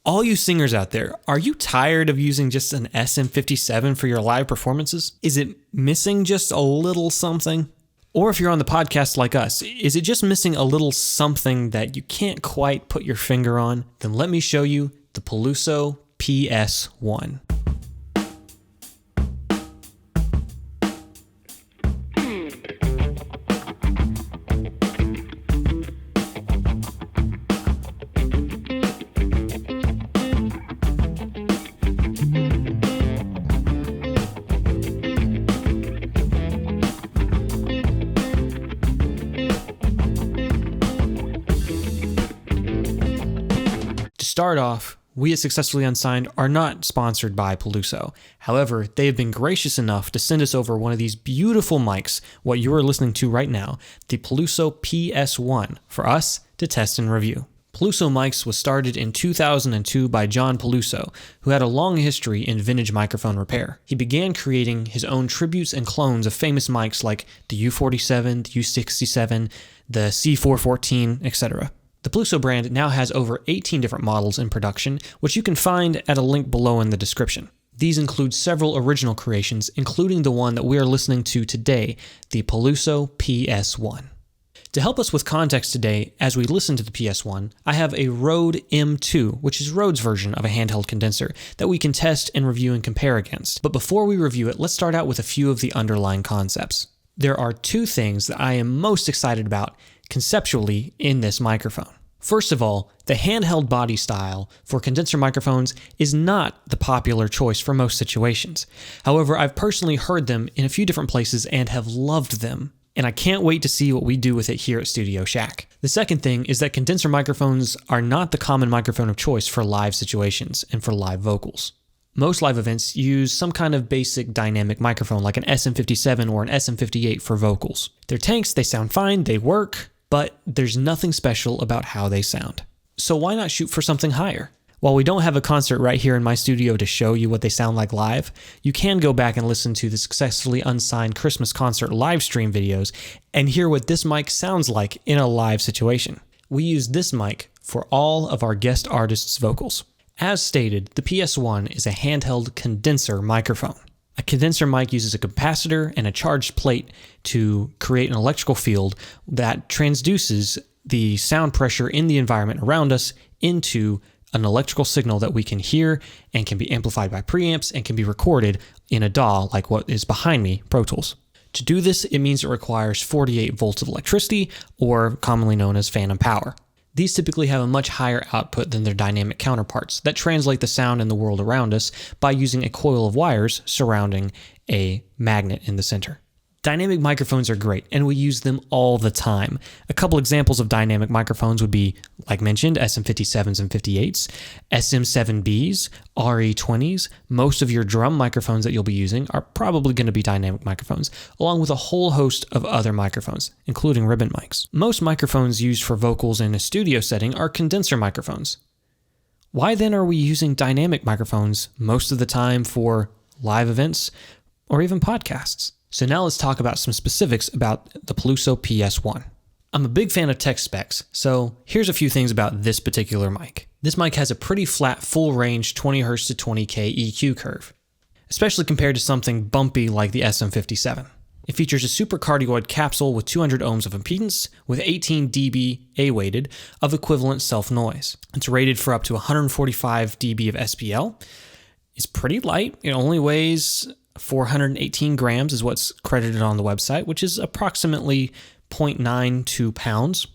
All you singers out there, are you tired of using just an SM57 for your live performances? Is it missing just a little something? Or if you're on the podcast like us, is it just missing a little something that you can't quite put your finger on? Then let me show you the Peluso PS-1. Start off, we at Successfully Unsigned are not sponsored by Peluso. However, they have been gracious enough to send us over one of these beautiful mics, what you are listening to right now, the Peluso PS-1, for us to test and review. Peluso Mics was started in 2002 by John Peluso, who had a long history in vintage microphone repair. He began creating his own tributes and clones of famous mics like the U47, the U67, the C414, etc. The Peluso brand now has over 18 different models in production, which you can find at a link below in the description. These include several original creations, including the one that we are listening to today, the Peluso PS-1. To help us with context today, as we listen to the PS-1, I have a Rode M2, which is Rode's version of a handheld condenser, that we can test and review and compare against. But before we review it, let's start out with a few of the underlying concepts. There are two things that I am most excited about conceptually in this microphone. First of all, the handheld body style for condenser microphones is not the popular choice for most situations. However, I've personally heard them in a few different places and have loved them, and I can't wait to see what we do with it here at DShack. The second thing is that condenser microphones are not the common microphone of choice for live situations and for live vocals. Most live events use some kind of basic dynamic microphone like an SM57 or an SM58 for vocals. They're tanks, they sound fine, they work, but there's nothing special about how they sound. So why not shoot for something higher? While we don't have a concert right here in my studio to show you what they sound like live, you can go back and listen to the Successfully Unsigned Christmas concert live stream videos and hear what this mic sounds like in a live situation. We use this mic for all of our guest artists' vocals. As stated, the PS-1 is a handheld condenser microphone. A condenser mic uses a capacitor and a charged plate to create an electrical field that transduces the sound pressure in the environment around us into an electrical signal that we can hear and can be amplified by preamps and can be recorded in a DAW like what is behind me, Pro Tools. To do this, it means it requires 48 volts of electricity, or commonly known as phantom power. These typically have a much higher output than their dynamic counterparts that translate the sound in the world around us by using a coil of wires surrounding a magnet in the center. Dynamic microphones are great, and we use them all the time. A couple examples of dynamic microphones would be, like mentioned, SM57s and 58s, SM7Bs, RE20s. Most of your drum microphones that you'll be using are probably going to be dynamic microphones, along with a whole host of other microphones, including ribbon mics. Most microphones used for vocals in a studio setting are condenser microphones. Why then are we using dynamic microphones most of the time for live events or even podcasts? So now let's talk about some specifics about the Peluso PS-1. I'm a big fan of tech specs, so here's a few things about this particular mic. This mic has a pretty flat full range 20Hz to 20K EQ curve, especially compared to something bumpy like the SM57. It features a super cardioid capsule with 200 ohms of impedance with 18 dB A-weighted of equivalent self-noise. It's rated for up to 145 dB of SPL. It's pretty light. It only weighs 418 grams is what's credited on the website, which is approximately 0.92 pounds.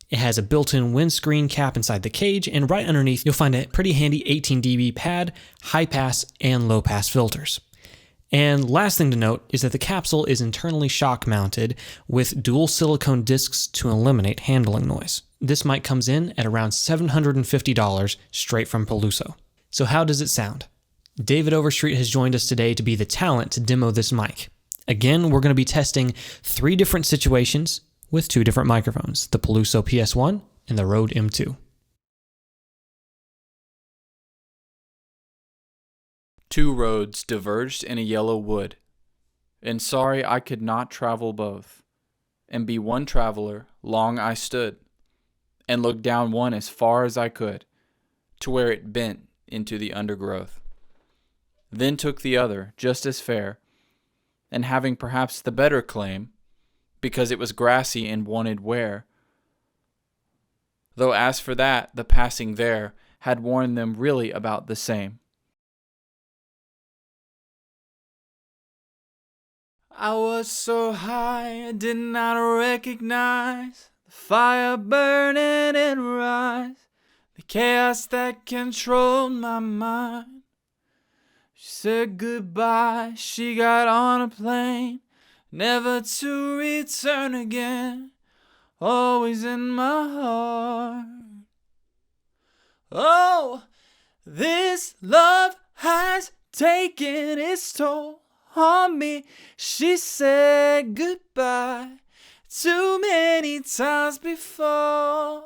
It has a built-in windscreen cap inside the cage, and right underneath you'll find a pretty handy 18 dB pad, high-pass, and low-pass filters. And last thing to note is that the capsule is internally shock-mounted with dual silicone discs to eliminate handling noise. This mic comes in at around $750 straight from Peluso. So how does it sound? David Overstreet has joined us today to be the talent to demo this mic. Again, we're going to be testing 3 different situations with 2 different microphones, the Peluso PS-1 and the Rode M2. Two roads diverged in a yellow wood, and sorry I could not travel both, and be one traveler long I stood, and looked down one as far as I could, to where it bent into the undergrowth. Then took the other, just as fair, and having perhaps the better claim, because it was grassy and wanted wear. Though as for that, the passing there had worn them really about the same. I was so high I did not recognize the fire burning in her eyes, the chaos that controlled my mind. She said goodbye, she got on a plane, never to return again, always in my heart. Oh, this love has taken its toll on me. She said goodbye too many times before.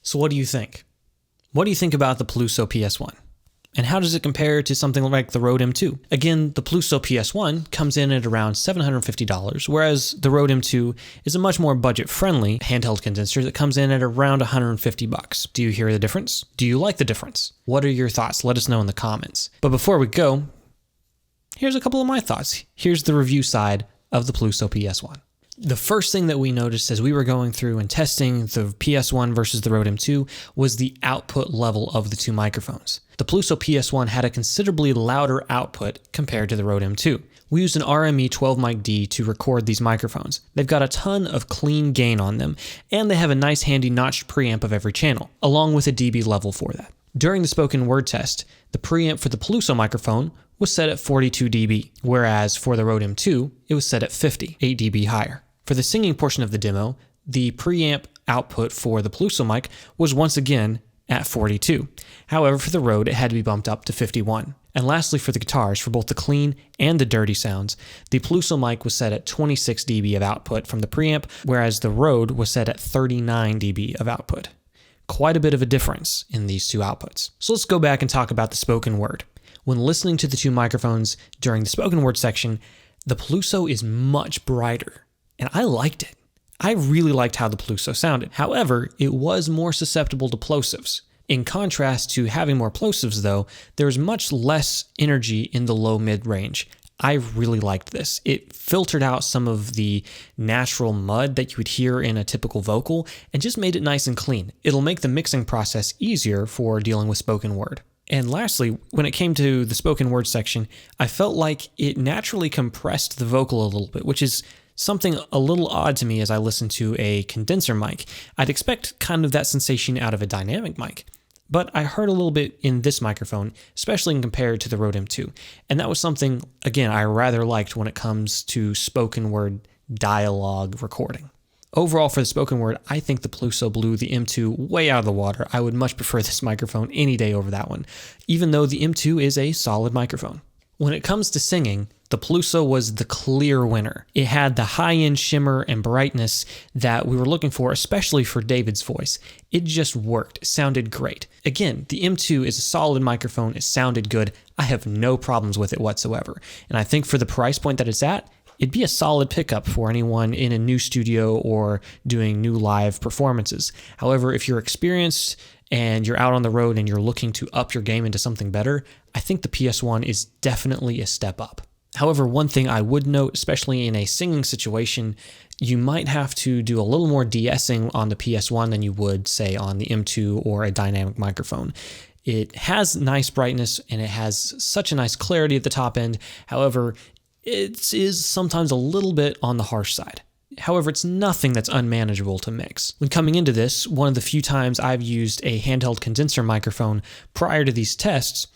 So what do you think? What do you think about the Peluso PS-1? And how does it compare to something like the Rode M2? Again, the Peluso PS-1 comes in at around $750, whereas the Rode M2 is a much more budget-friendly handheld condenser that comes in at around $150. Do you hear the difference? Do you like the difference? What are your thoughts? Let us know in the comments. But before we go, here's a couple of my thoughts. Here's the review side of the Peluso PS-1. The first thing that we noticed as we were going through and testing the PS1 versus the Rode M2 was the output level of the two microphones. The Peluso PS1 had a considerably louder output compared to the Rode M2. We used an RME 12 mic D to record these microphones. They've got a ton of clean gain on them, and they have a nice handy notched preamp of every channel, along with a dB level for that. During the spoken word test, the preamp for the Peluso microphone was set at 42 dB, whereas for the Rode M2, it was set at 50, 8 dB higher. For the singing portion of the demo, the preamp output for the Peluso mic was once again at 42. However, for the Rode, it had to be bumped up to 51. And lastly, for the guitars, for both the clean and the dirty sounds, the Peluso mic was set at 26 dB of output from the preamp, whereas the Rode was set at 39 dB of output. Quite a bit of a difference in these two outputs. So let's go back and talk about the spoken word. When listening to the two microphones during the spoken word section, the Peluso is much brighter, and I liked it. I really liked how the Peluso sounded. However, it was more susceptible to plosives. In contrast to having more plosives though, there's much less energy in the low-mid range. I really liked this. It filtered out some of the natural mud that you would hear in a typical vocal and just made it nice and clean. It'll make the mixing process easier for dealing with spoken word. And lastly, when it came to the spoken word section, I felt like it naturally compressed the vocal a little bit, which is something a little odd to me as I listen to a condenser mic. I'd expect kind of that sensation out of a dynamic mic. But I heard a little bit in this microphone, especially compared to the Rode M2. And that was something, again, I rather liked when it comes to spoken word dialogue recording. Overall, for the spoken word, I think the Peluso blew the M2 way out of the water. I would much prefer this microphone any day over that one, even though the M2 is a solid microphone. When it comes to singing, the Peluso was the clear winner. It had the high-end shimmer and brightness that we were looking for, especially for David's voice. It just worked. It sounded great. Again, the M2 is a solid microphone. It sounded good. I have no problems with it whatsoever. And I think for the price point that it's at, it'd be a solid pickup for anyone in a new studio or doing new live performances. However, if you're experienced and you're out on the road and you're looking to up your game into something better, I think the PS1 is definitely a step up. However, one thing I would note, especially in a singing situation, you might have to do a little more de-essing on the PS1 than you would, say, on the M2 or a dynamic microphone. It has nice brightness and it has such a nice clarity at the top end. However, it is sometimes a little bit on the harsh side. However, it's nothing that's unmanageable to mix. When coming into this, one of the few times I've used a handheld condenser microphone prior to these tests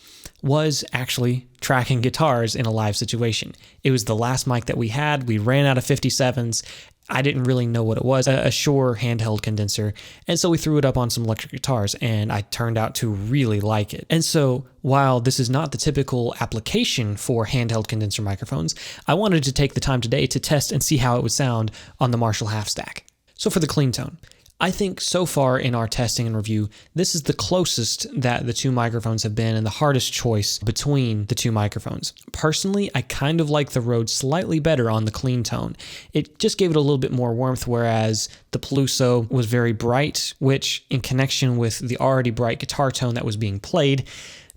was actually tracking guitars in a live situation. It was the last mic that we had. We ran out of 57s. I didn't really know what it was, a Shure handheld condenser, and so we threw it up on some electric guitars, and I turned out to really like it. And so, while this is not the typical application for handheld condenser microphones, I wanted to take the time today to test and see how it would sound on the Marshall Half Stack. So for the clean tone, I think so far in our testing and review, this is the closest that the two microphones have been and the hardest choice between the two microphones. Personally, I kind of like the Rode slightly better on the clean tone. It just gave it a little bit more warmth, whereas the Peluso was very bright, which in connection with the already bright guitar tone that was being played,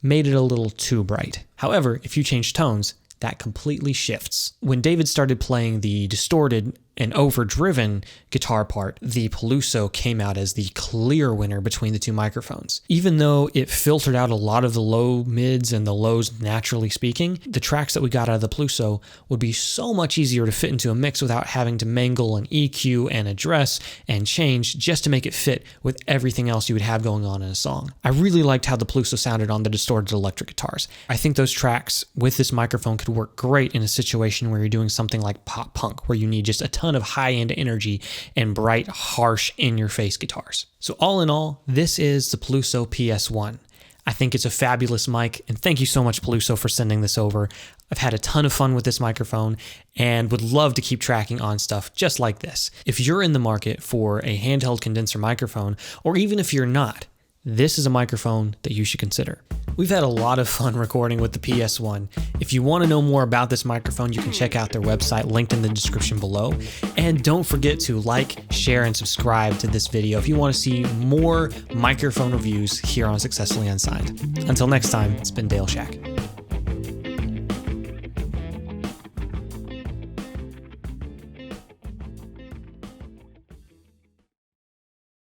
made it a little too bright. However, if you change tones, that completely shifts. When David started playing the distorted and overdriven guitar part, the Peluso came out as the clear winner between the two microphones. Even though it filtered out a lot of the low mids and the lows naturally speaking, the tracks that we got out of the Peluso would be so much easier to fit into a mix without having to mangle and EQ and address and change just to make it fit with everything else you would have going on in a song. I really liked how the Peluso sounded on the distorted electric guitars. I think those tracks with this microphone could work great in a situation where you're doing something like pop punk, where you need just a ton of high-end energy and bright, harsh, in-your-face guitars. So all in all, this is the Peluso PS-1. I think it's a fabulous mic, and thank you so much, Peluso, for sending this over. I've had a ton of fun with this microphone and would love to keep tracking on stuff just like this. If you're in the market for a handheld condenser microphone, or even if you're not, this is a microphone that you should consider. We've had a lot of fun recording with the PS1. If you want to know more about this microphone, you can check out their website linked in the description below. And don't forget to like, share, and subscribe to this video if you want to see more microphone reviews here on Successfully Unsigned. Until next time, it's been DaleShack.